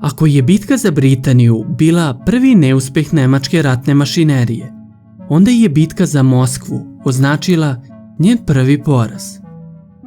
Ako je bitka za Britaniju bila prvi neuspeh nemačke ratne mašinerije, onda je bitka za Moskvu označila njen prvi poraz.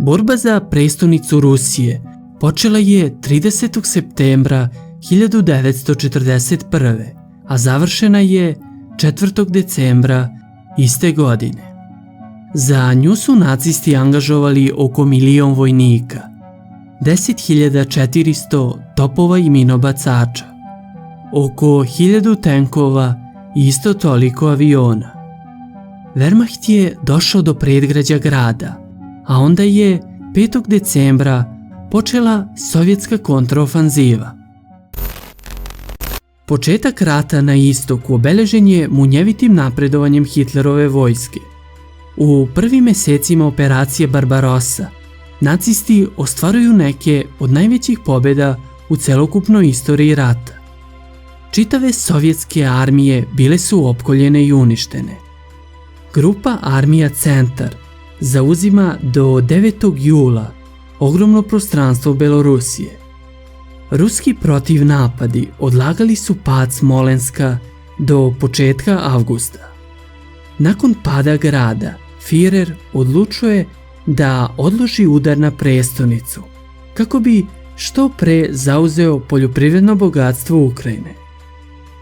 Borba za prestonicu Rusije počela je 30. septembra 1941. a završena je 4. decembra iste godine. Za nju su nacisti angažovali oko 1.000.000 vojnika, 10.400 topova i minobacača, oko 1.000 tenkova i isto toliko aviona. Wehrmacht je došao do predgrađa grada, a onda je 5. decembra počela sovjetska kontraofanziva. Početak rata na istoku obeležen je munjevitim napredovanjem Hitlerove vojske. U prvim mesecima operacije Barbarossa nacisti ostvaruju neke od najvećih pobjeda u celokupnoj istoriji rata. Čitave sovjetske armije bile su opkoljene i uništene. Grupa armija Centar zauzima do 9. jula ogromno prostranstvo Belorusije. Ruski protivnapadi odlagali su pad Smolenska do početka avgusta. Nakon pada grada, Führer odlučuje da odloži udar na prestonicu kako bi što pre zauzeo poljoprivredno bogatstvo Ukrajine.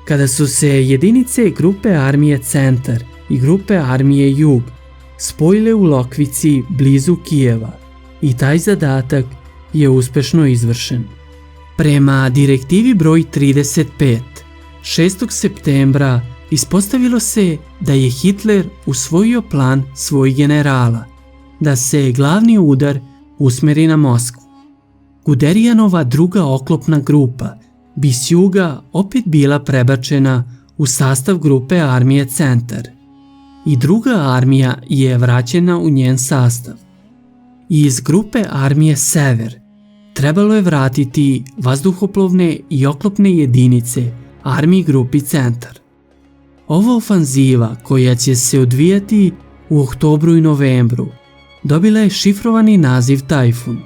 Kada su se jedinice grupe armije Centar i grupe armije Jug spojile u Lokvici blizu Kijeva i taj zadatak je uspešno izvršen. Prema direktivi broj 35, 6. septembra ispostavilo se da je Hitler usvojio plan svojih generala da se glavni udar usmeri na Moskvu. Guderianova druga oklopna grupa bi s juga opet bila prebačena u sastav grupe armije Centar i druga armija je vraćena u njen sastav. Iz grupe armije Sever trebalo je vratiti vazduhoplovne i oklopne jedinice armiji grupi Centar. Ova ofanziva, koja će se odvijati u oktobru i novembru, dobila je šifrovani naziv Tajfun.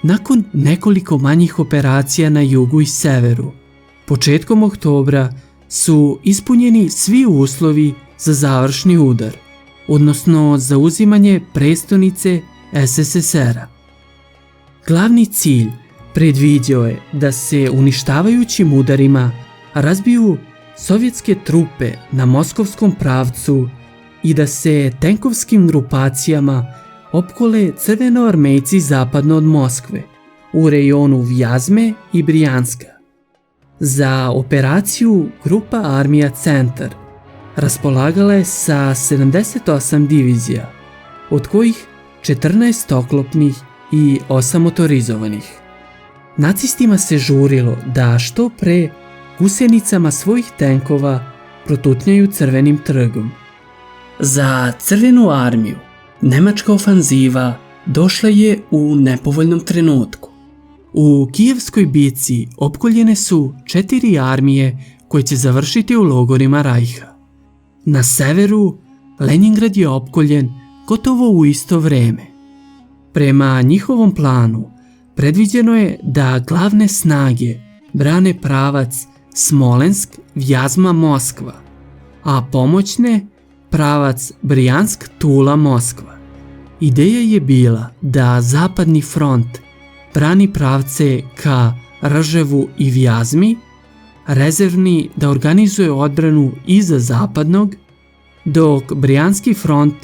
Nakon nekoliko manjih operacija na jugu i severu, početkom oktobra su ispunjeni svi uslovi za završni udar, odnosno zauzimanje prestonice SSSR-a. Glavni cilj predviđao je da se uništavajućim udarima razbiju sovjetske trupe na moskovskom pravcu i da se tenkovskim grupacijama opkole crvenoarmejci zapadno od Moskve, u rejonu Vjazme i Brijanska. Za operaciju grupa armija Centar raspolagala je sa 78 divizija, od kojih 14 oklopnih i 8 motorizovanih. Nacistima se žurilo da što pre gusenicama svojih tenkova protutnjaju Crvenim trgom. Za Crvenu armiju nemačka ofanziva došla je u nepovoljnom trenutku. U Kijevskoj bici opkoljene su 4 armije koje će završiti u logorima Rajha. Na severu Leningrad je opkoljen gotovo u isto vreme. Prema njihovom planu predviđeno je da glavne snage brane pravac Smolensk, Vjazma, Moskva, a pomoćne pravac Brijansk, Tula, Moskva. Ideja je bila da zapadni front brani pravce ka Rževu i Vjazmi, rezervni da organizuje odbranu iza zapadnog, dok Brijanski front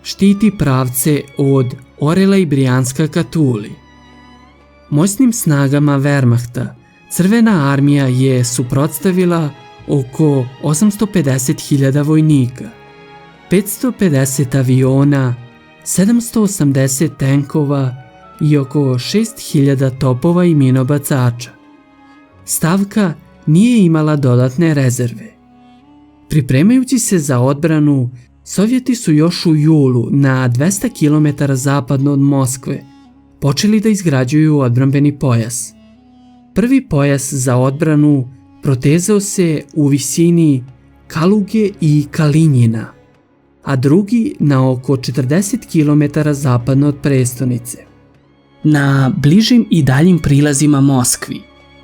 štiti pravce od Orela i Brijanska ka Tuli. Moćnim snagama Wehrmachta Crvena armija je suprotstavila oko 850.000 vojnika, 550 aviona, 780 tenkova i oko 6.000 topova i minobacača. Stavka nije imala dodatne rezerve. Pripremajući se za odbranu, Sovjeti su još u julu na 200 km zapadno od Moskve počeli da izgrađuju odbrambeni pojas. Prvi pojas za odbranu protezao se u visini Kaluge i Kalinjina, a drugi na oko 40 km zapadno od prestonice. Na bližim i daljim prilazima Moskvi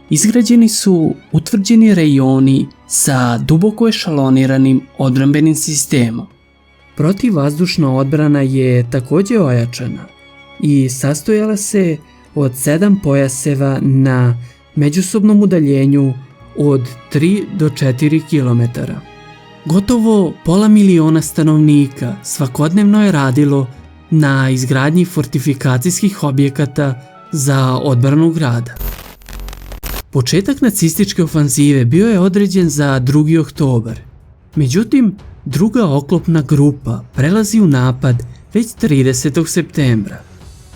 izgrađeni su utvrđeni rejoni sa duboko ešaloniranim odbrambenim sistemom. Protivvazdušna odbrana je također ojačana i sastojala se od 7 pojaseva na međusobnom udaljenju od 3 do 4 km. Gotovo 500.000 stanovnika svakodnevno je radilo na izgradnji fortifikacijskih objekata za odbranu grada. Početak nacističke ofanzive bio je određen za 2. oktobar. Međutim, druga oklopna grupa prelazi u napad već 30. septembra.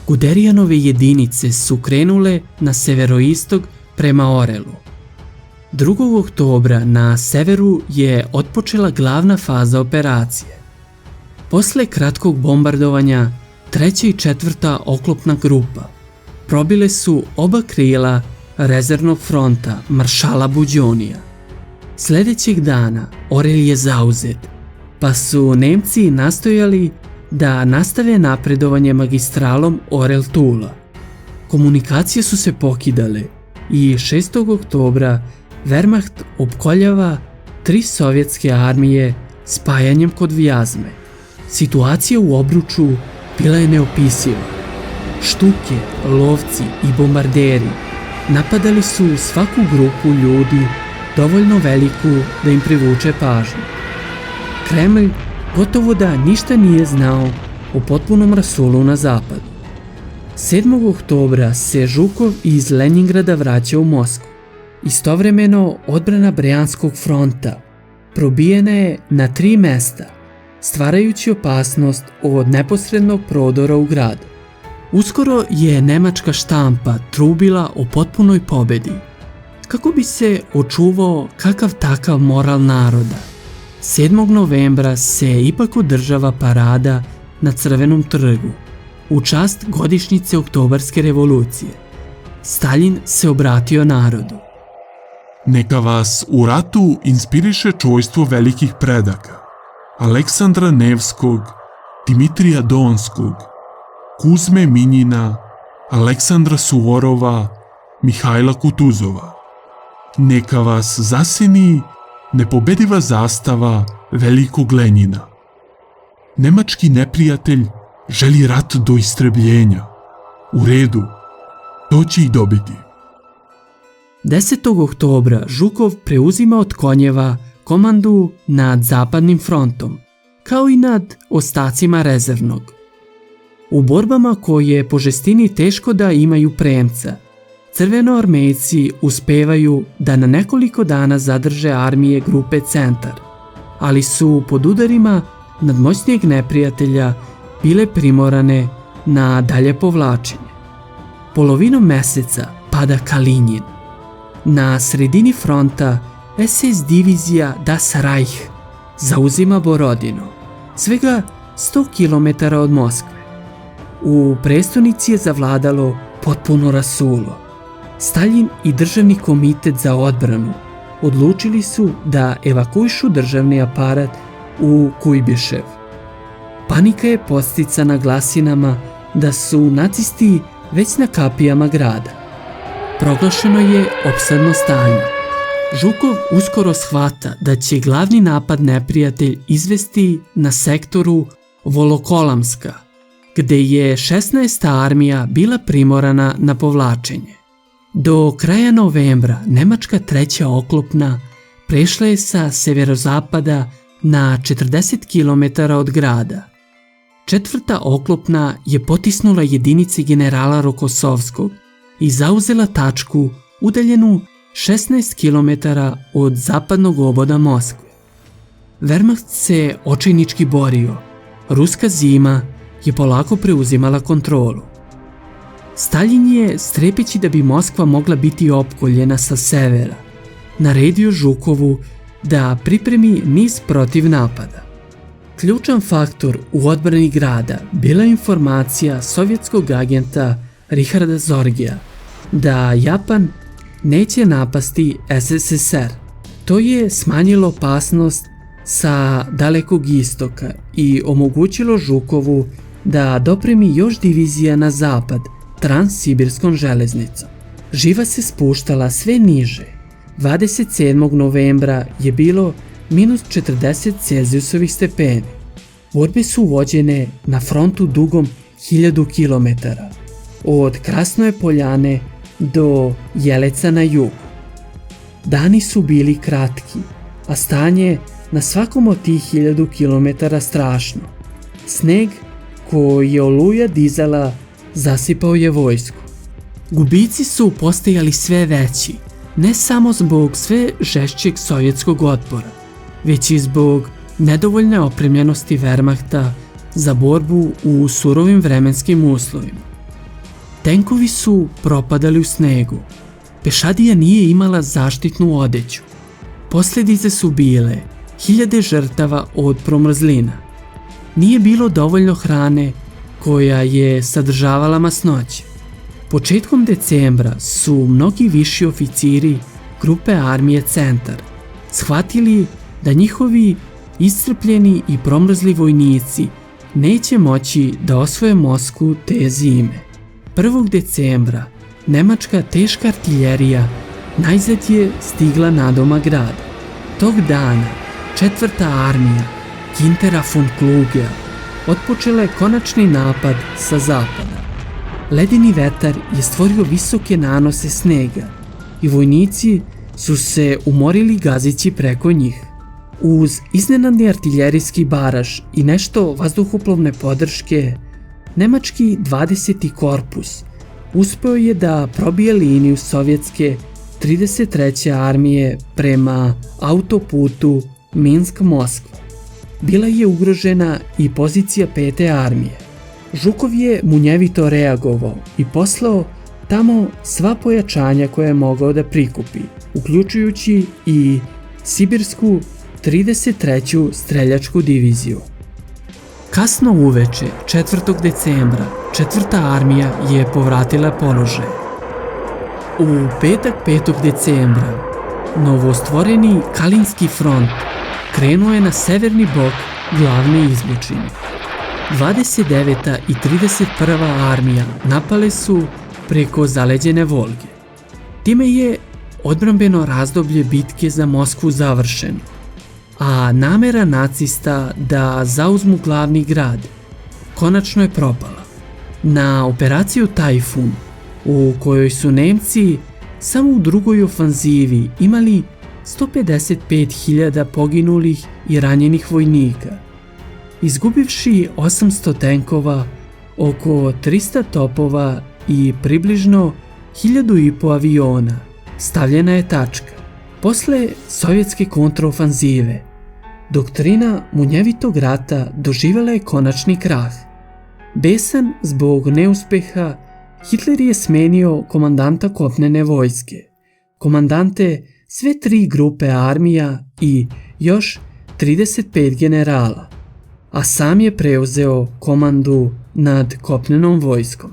Guderijanove jedinice su krenule na severoistok prema Orelu. 2. oktobra na severu je otpočela glavna faza operacije. Posle kratkog bombardovanja, 3. i 4. oklopna grupa probile su oba krila rezervnog fronta maršala Buđonija. Sljedećeg dana Orel je zauzet, pa su Nemci nastojali da nastave napredovanje magistralom Orel-Tula. Komunikacije su se pokidale i 6. oktobra Wehrmacht opkoljava 3 sovjetske armije spajanjem kod Vjazme. Situacija u obruču bila je neopisiva. Štuke, lovci i bombarderi napadali su svaku grupu ljudi dovoljno veliku da im privuče pažnju. Kremlj gotovo da ništa nije znao o potpunom rasulu na zapadu. 7. oktobra se Žukov iz Leningrada vraća u Moskvu. Istovremeno odbrana Brjanskog fronta probijena je na 3 mesta, stvarajući opasnost od neposrednog prodora u grad. Uskoro je nemačka štampa trubila o potpunoj pobedi. Kako bi se očuvao kakav takav moral naroda, 7. novembra se ipak održava parada na Crvenom trgu u čast godišnjice Oktobarske revolucije. Staljin se obratio narodu. Neka vas u ratu inspiriše čojstvo velikih predaka, Aleksandra Nevskog, Dimitrija Donskog, Kuzme Minjina, Aleksandra Suvorova, Mihajla Kutuzova. Neka vas zaseni nepobediva zastava velikog Lenjina. Nemački neprijatelj želi rat do istrebljenja. U redu, to će i dobiti. 10. oktobra Žukov preuzima od Konjeva komandu nad zapadnim frontom, kao i nad ostacima rezervnog. U borbama koje po žestini teško da imaju premca, crvenoarmejci uspevaju da na nekoliko dana zadrže armije grupe Centar, ali su pod udarima nadmoćnijeg neprijatelja bile primorane na dalje povlačenje. Polovinom meseca pada Kalinjin. Na sredini fronta SS divizija Das Reich zauzima Borodino, svega 100 km od Moskve. U prestonici je zavladalo potpuno rasulo. Staljin i Državni komitet za odbranu odlučili su da evakuišu državni aparat u Kujbišev. Panika je podsticana glasinama da su nacisti već na kapijama grada. Proglašeno je opsadno stanje. Žukov uskoro shvata da će glavni napad neprijatelj izvesti na sektoru Volokolamska, gde je 16. armija bila primorana na povlačenje. Do kraja novembra nemačka 3. oklopna prešla je sa severozapada na 40 km od grada. 4. oklopna je potisnula jedinice generala Rokosovskog i zauzela tačku udaljenu 16 km od zapadnog oboda Moskve. Wehrmacht se očajnički borio. Ruska zima je polako preuzimala kontrolu. Staljin je, strepeći da bi Moskva mogla biti opkoljena sa severa, naredio Žukovu da pripremi niz protiv napada. Ključan faktor u odbrani grada bila informacija sovjetskog agenta Richarda Zorgija da Japan neće napasti SSSR. To je smanjilo opasnost sa Dalekog istoka i omogućilo Žukovu da dopremi još divizija na zapad Transsibirskom železnicom. Živa se spuštala sve niže. 27. novembra je bilo minus 40 Celzijusovih stepeni. Borbe su vođene na frontu dugom 1000 km, od Krasnoje Poljane do Jeleca na jugu. Dani su bili kratki, a stanje na svakom od tih 1000 km strašno. Sneg koji je oluja dizala zasipao je vojsku. Gubici su postajali sve veći, ne samo zbog sve žešćeg sovjetskog otpora, već i zbog nedovoljne opremljenosti Wehrmachta za borbu u surovim vremenskim uslovima. Tenkovi su propadali u snegu, pešadija nije imala zaštitnu odeću. Posljedice su bile 1000 žrtava od promrzlina. Nije bilo dovoljno hrane koja je sadržavala masnoće. Početkom decembra su mnogi viši oficiri grupe armije Centar shvatili da njihovi iscrpljeni i promrzli vojnici neće moći da osvoje Moskvu te zime. 1. decembra nemačka teška artiljerija najzad je stigla nadomak grada. Tog dana 4. armija Güntera von Klugea otpočela je konačni napad sa zapada. Ledeni vetar je stvorio visoke nanose snega i vojnici su se umorili gazeći preko njih. Uz iznenadni artiljerijski baraž i nešto vazduhoplovne podrške, nemački 20. korpus uspeo je da probije liniju sovjetske 33. armije prema autoputu Minsk-Moskva. Bila je ugrožena i pozicija 5. armije. Žukov je munjevito reagovao i poslao tamo sva pojačanja koje je mogao da prikupi, uključujući i Sibirsku 33. streljačku diviziju. Kasno uveče 4. decembra 4. armija je povratila položaj. U petak 5. decembra novostvoreni Kalinski front krenuo je na severni bok glavne izbučine. 29. i 31. armija napale su preko zaleđene Volge. Time je odbrambeno razdoblje bitke za Moskvu završeno, a namera nacista da zauzmu glavni grad konačno je propala. Na operaciju Tajfun, u kojoj su Nemci samo u drugoj ofanzivi imali 155.000 poginulih i ranjenih vojnika, izgubivši 800 tenkova, oko 300 topova i približno 1.500 aviona, stavljena je tačka. Posle sovjetske kontraofanzive, doktrina munjevitog rata doživjela je konačni krah. Besan zbog neuspeha, Hitler je smenio komandanta kopnene vojske, komandante sve 3 grupe armija i još 35 generala, a sam je preuzeo komandu nad kopnenom vojskom.